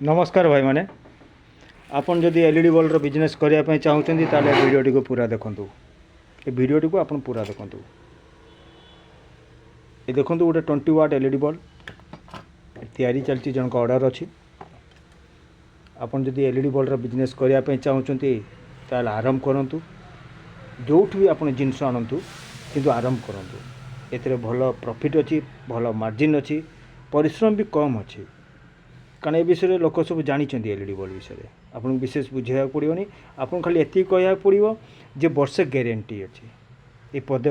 नमस्कार भाई माने आपन जदि एलईडी बल्ब बिजनेस करने चाहते ताले वीडियोटी को पूरा देखूँ ये वीडियोटी को आपन पूरा देखूँ ये देखूँ गोटे 20 वाट एलईडी बल्ब तैयारी चलती जन का ऑर्डर अच्छी आपन जदि एलईडी बल्ब बिजनेस करने चाहते ताले आरंभ करूँ जो भी आप जिनस आणतु किंतु आरंभ करूँ ए भल प्रॉफिट अच्छी भल मार्जिन अच्छी परिश्रम भी कम अच्छी कारण ए विषय में लोक सब जानते एलईडी बल्ब विषय आपको विशेष बुझाया पड़ोनी आपन खाली एति कह पड़ो जे वर्षे ग्यारंटी अच्छी ये पदे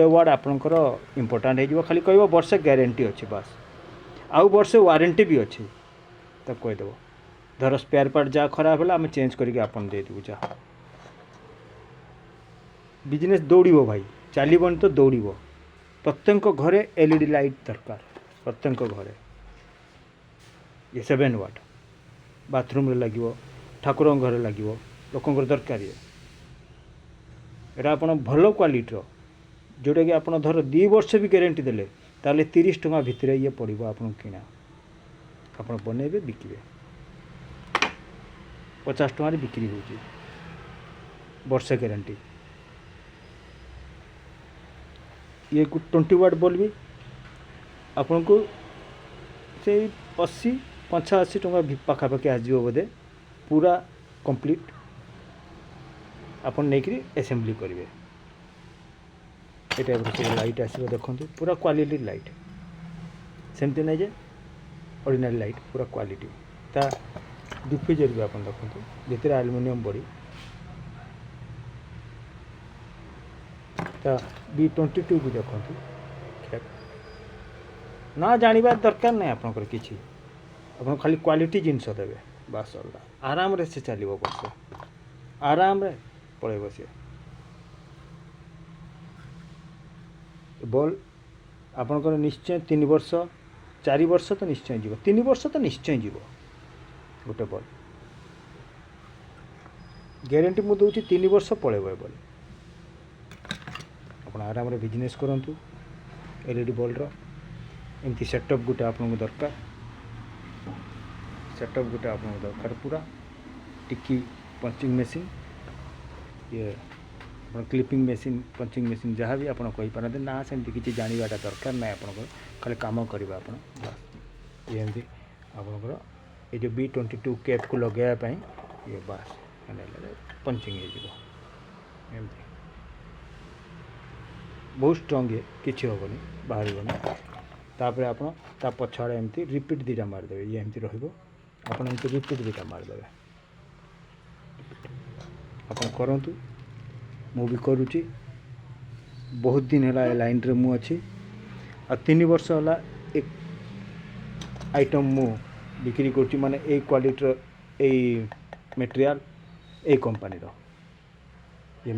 वार्ड आपंकर इम्पोर्टाट हो खाली कह वर्षे ग्यारंटी अच्छी बास आउ वर्षे वारंटी भी अच्छी तब कहीदेव धर स्पेयर पार्ट जहाँ खराब है आम चेंज करके आपन देदेबू जहाँ बिजनेस दौड़ भाई चलबन तो दौड़ प्रत्येक घरे एलईडी लाइट दरकार प्रत्येक घरे ये 7 वाट बाथरूम रे लगे ठाकुर घर लगे लोक दरकार ये आप भल क्वालिटर जोटा कि आप धर 2 वर्ष भी ग्यारंटी देले ताले 30 टंका भितर ये पड़ो आप किना आप बनइबे बिकिबे 50 टंका बिक्री हो वर्षे ग्यारंटी ये 20 वाट बल्ब भी आपन को से 80-85 टंका पाखापाखि आसो बोधे पूरा कंप्लीट आपन नहीं असेंबली करेंगे ये टाइप सब लाइट आसो देखो पूरा क्वालिटी लाइट सेमती नहीं जे ऑर्डिनरी लाइट पूरा क्वालिटी ता डिफ्यूजर भी आप देखो भीतर एल्युमिनियम बड़ी ता B22 भी देखो ना जानवा दरकार नहीं आपंकर किसी आप खाली क्वालिटी जिनस देवे बास सरला आराम से चलो वर्ष आराम रे पड़े सी बल आपंकर निश्चय 3 वर्ष 4 वर्ष तो निश्चय जीव 3 वर्ष तो निश्चय जीव गोटे बल ग्यारंटी मुझे दूसरी 3 वर्ष पड़ेब बल आप आराम रे बिजनेस करूँ एलईडी बल्बर एमती सेटअप गोटे आपको दरकार सेटअप गोटे आपको दरकार पूरा टिकी पंचिंग मशीन ये क्लिपिंग मशीन पंचिंग मशीन जहाँ भी आप पारते ना सेमती किसी जानवाटा दरकार ना आप खाली कम करवा आप एमती आपंकर ये जो B22 कैप को लगेवाई ये बास पंचिंग हो बहुत स्ट्रंग है किसी हेनी बाहर तापर आप पछाड़े एमती रिपीट 2टा मारदेवे ये एमती रन एमती रिपीट 2टा मारदेवे आप करूँ मु भी करुच्ची बहुत दिन है लाइन रे मु अच्छी आ 3 वर्ष है एक आइटम मु बिक्री करुच्ची माने ए क्वालिटी ए मटेरियल ए कंपनी ये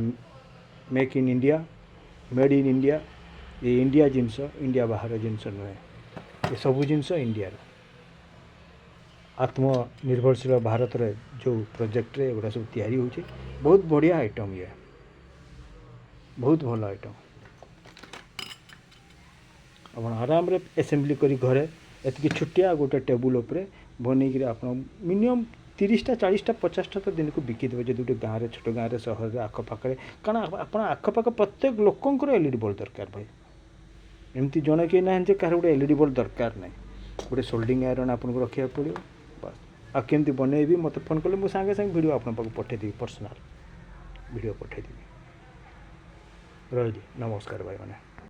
make in India made in India ये इंडिया जिनस इंडिया बाहर जिनस नुहे ये सबू जिनस इंडिया आत्मनिर्भरशील भारत रे जो प्रोजेक्ट रे एगुड़ा सब तैयारी होची बहुत बढ़िया आइटम ये बहुत भल आइटम आप आराम रे असेंबली करी घरे एतकी छुट्टिया गोटे टेबुल उपरे बनईकि आप मिनिमम 30टा 40टा 50टा तो दिन को बिकिदेवे जो गोटे गाँव छोट गाँव सहर में आखपाखे कारण आप आखपाख प्रत्येक लोकंर एलईडी बल्ब दरकार भाई एमती जड़े कहीं ना कह गोटे एलईडी बल्ब दरकार ना गोटे सोल्डिंग आयरन आपको रखा पड़ो बस आ केमती बनईबी मत फोन कले मुझे सांगे सांगे वीडियो आप पठेदेवी पर्सनाल वीडियो पठेदेवी रही नमस्कार भाई मैंने।